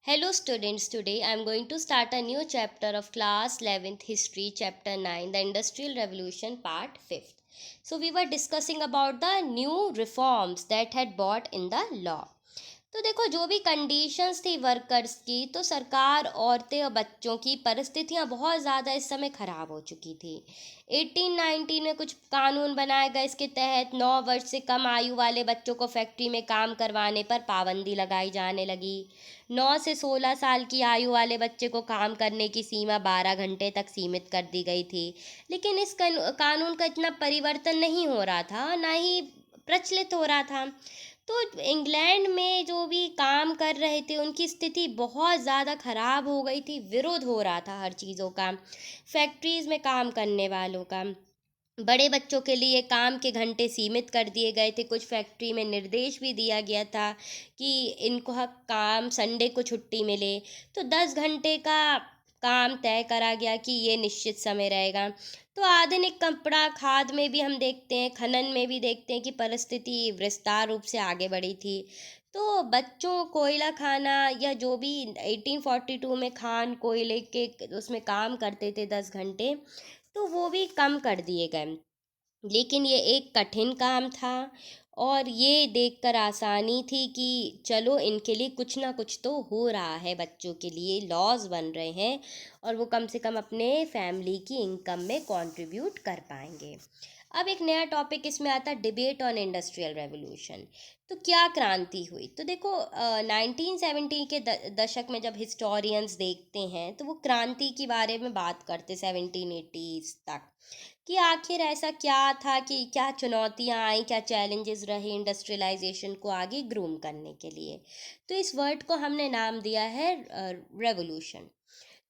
Hello students, today I am going to start a new chapter of class 11th history chapter 9, the industrial revolution part 5th. So we were discussing about the new reforms that had brought in the law. तो देखो, जो भी conditions थी workers की, तो सरकार, औरतें और बच्चों की परिस्थितियां बहुत ज़्यादा इस समय ख़राब हो चुकी थी। 1819 में कुछ कानून बनाए गए, इसके तहत 9 वर्ष से कम आयु वाले बच्चों को फैक्ट्री में काम करवाने पर पाबंदी लगाई जाने लगी। 9 से 16 साल की आयु वाले बच्चे को काम करने की सीमा 12 घंटे तक सीमित कर दी गई थी। लेकिन इस कानून का इतना परिवर्तन नहीं हो रहा था, ना ही प्रचलित हो रहा था। तो इंग्लैंड में जो भी काम कर रहे थे, उनकी स्थिति बहुत ज़्यादा ख़राब हो गई थी, विरोध हो रहा था हर चीज़ों का, फैक्ट्रीज़ में काम करने वालों का। बड़े बच्चों के लिए काम के घंटे सीमित कर दिए गए थे। कुछ फैक्ट्री में निर्देश भी दिया गया था कि इनको काम संडे को छुट्टी मिले। तो 10 घंटे का काम तय करा गया कि ये निश्चित समय रहेगा। तो आधुनिक कपड़ा खाद में भी हम देखते हैं, खनन में भी देखते हैं कि परिस्थिति विस्तार रूप से आगे बढ़ी थी। तो बच्चों कोयला खाना या जो भी 1842 में खान कोयले के उसमें काम करते थे 10 घंटे, तो वो भी कम कर दिए गए। लेकिन ये एक कठिन काम था और ये देखकर आसानी थी कि चलो इनके लिए कुछ ना कुछ तो हो रहा है, बच्चों के लिए लॉज बन रहे हैं और वो कम से कम अपने फैमिली की इनकम में कंट्रीब्यूट कर पाएंगे। अब एक नया टॉपिक इसमें आता है, डिबेट ऑन इंडस्ट्रियल रेवोल्यूशन। तो क्या क्रांति हुई? तो देखो, 1970 के दशक में जब हिस्टोरियंस देखते हैं तो वो क्रांति के बारे में बात करते 1780s तक, कि आखिर ऐसा क्या था, कि क्या चुनौतियां आई, क्या चैलेंजेस रहे इंडस्ट्रियलाइजेशन को आगे ग्रूम करने के लिए। तो इस वर्ड को हमने नाम दिया है रेवोल्यूशन।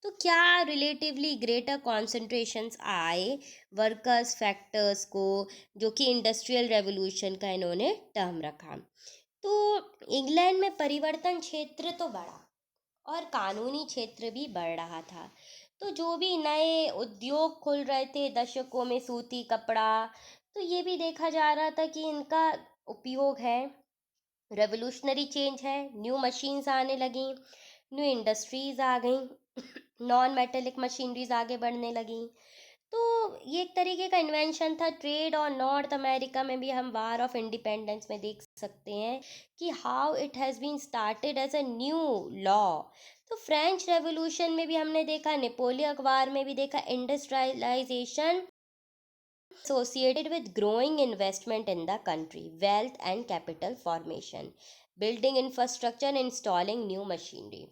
तो क्या रिलेटिवली ग्रेटर कॉन्सेंट्रेशंस आए वर्कर्स फैक्टर्स को, जो कि इंडस्ट्रियल रेवोल्यूशन का इन्होंने टर्म रखा। तो इंग्लैंड में परिवर्तन क्षेत्र तो बढ़ा और कानूनी क्षेत्र भी बढ़ रहा था। तो जो भी नए उद्योग खुल रहे थे दशकों में, सूती कपड़ा, तो ये भी देखा जा रहा था कि इनका उपयोग है, रेवोल्यूशनरी चेंज है, न्यू मशीन्स आने लगी, न्यू इंडस्ट्रीज आ गई, नॉन मेटेलिक मशीनरीज आगे बढ़ने लगी। तो ये एक तरीके का इन्वेंशन था। ट्रेड और नॉर्थ अमेरिका में भी हम वार ऑफ इंडिपेंडेंस में देख सकते हैं कि how it has been started as a new law. तो फ्रेंच रेवोल्यूशन में भी हमने देखा, नेपोलियन वार में भी देखा, industrialization associated with growing investment in the country, wealth and capital formation, building infrastructure and installing new machinery.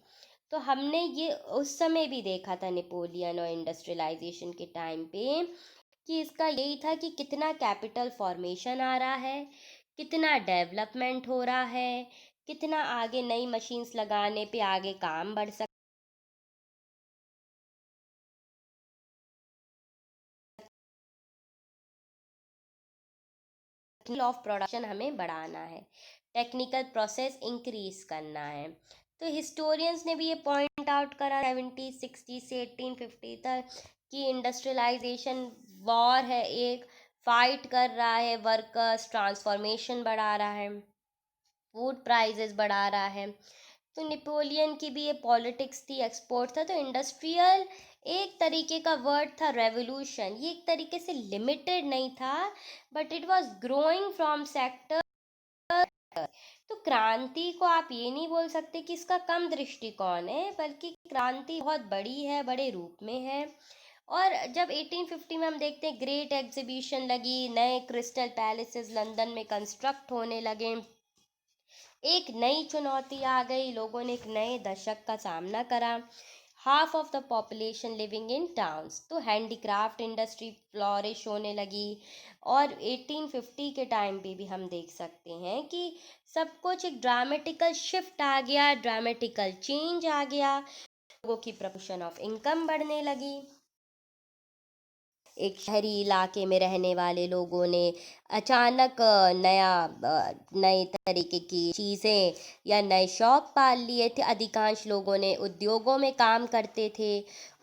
तो हमने ये उस समय भी देखा था नेपोलियन और इंडस्ट्रियलाइजेशन के टाइम पे, कि इसका यही था कि कितना कैपिटल फॉर्मेशन आ रहा है, कितना डेवलपमेंट हो रहा है, कितना आगे नई मशीन्स लगाने पे आगे काम बढ़ सकता है, ऑफ प्रोडक्शन हमें बढ़ाना है, टेक्निकल प्रोसेस इंक्रीज करना है। तो हिस्टोरियंस ने भी ये पॉइंट आउट करा 1760 से 1850 तक कि इंडस्ट्रियलाइजेशन वॉर है, एक फाइट कर रहा है, वर्कर्स ट्रांसफॉर्मेशन बढ़ा रहा है, फूड प्राइजेस बढ़ा रहा है। तो नेपोलियन की भी ये पॉलिटिक्स थी, एक्सपोर्ट था। तो इंडस्ट्रियल एक तरीके का वर्ड था, रेवोल्यूशन ये एक तरीके से लिमिटेड नहीं था, but it was growing from sector. तो क्रांति को आप ये नहीं बोल सकते कि इसका कम दृष्टिकोण है, बल्कि क्रांति बहुत बड़ी है, बड़े रूप में है। और जब 1850 में हम देखते हैं ग्रेट एग्जीबिशन लगी, नए क्रिस्टल पैलेसेस लंदन में कंस्ट्रक्ट होने लगे, एक नई चुनौती आ गई, लोगों ने एक नए दशक का सामना करा। Half of the population living in towns, तो हैंडीक्राफ्ट इंडस्ट्री फ्लॉरिश होने लगी। और 1850 के टाइम पे भी हम देख सकते हैं कि सब कुछ एक ड्रामेटिकल शिफ्ट आ गया, ड्रामेटिकल चेंज आ गया, लोगों की प्रोपोर्शन ऑफ इनकम बढ़ने लगी। एक शहरी इलाके में रहने वाले लोगों ने अचानक नए तरीके की चीज़ें या नए शौक पाल लिए थे। अधिकांश लोगों ने उद्योगों में काम करते थे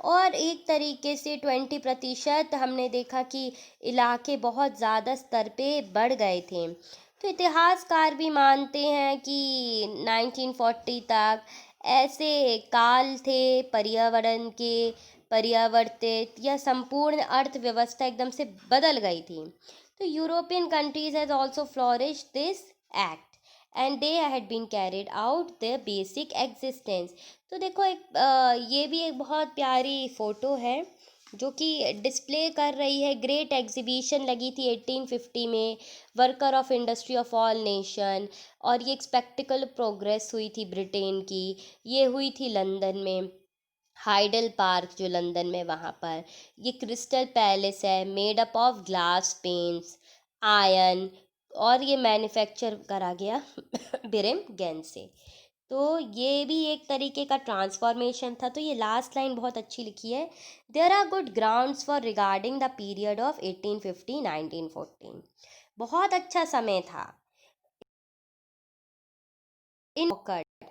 और एक तरीके से 20% हमने देखा कि इलाके बहुत ज़्यादा स्तर पे बढ़ गए थे। तो इतिहासकार भी मानते हैं कि 1940 तक ऐसे काल थे पर्यावरण के परिवर्तित या संपूर्ण अर्थव्यवस्था एकदम से बदल गई थी। तो European countries has also flourish this act and they had been carried out the basic existence. तो देखो ये भी एक बहुत प्यारी फोटो है जो कि डिस्प्ले कर रही है। ग्रेट एग्जीबिशन लगी थी 1850 में, worker of industry of all nation, और ये एक स्पेक्टिकल प्रोग्रेस हुई थी ब्रिटेन की। ये हुई थी लंदन में, हाइडल पार्क जो लंदन में, वहाँ पर। ये क्रिस्टल पैलेस है, made up of glass panes, iron, और ये मैन्युफैक्चर करा गया बिरेमगेन से। तो ये भी एक तरीके का ट्रांसफॉर्मेशन था। तो ये लास्ट लाइन बहुत अच्छी लिखी है, there are good grounds for regarding the period of 1850 1914। बहुत अच्छा समय था। इन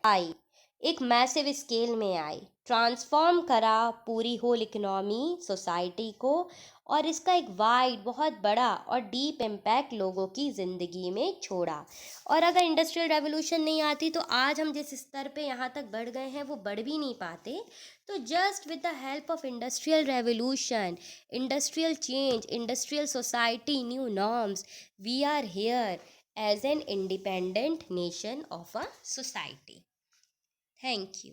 आई एक मैसिव स्केल में आई, ट्रांसफॉर्म करा पूरी होल इकोनॉमी सोसाइटी को, और इसका एक वाइड बहुत बड़ा और डीप इम्पैक्ट लोगों की ज़िंदगी में छोड़ा। और अगर इंडस्ट्रियल रेवोल्यूशन नहीं आती तो आज हम जिस स्तर पे यहाँ तक बढ़ गए हैं वो बढ़ भी नहीं पाते। तो just with the help of industrial revolution, industrial change, industrial society, new norms, we are here as an independent nation of a society. Thank you.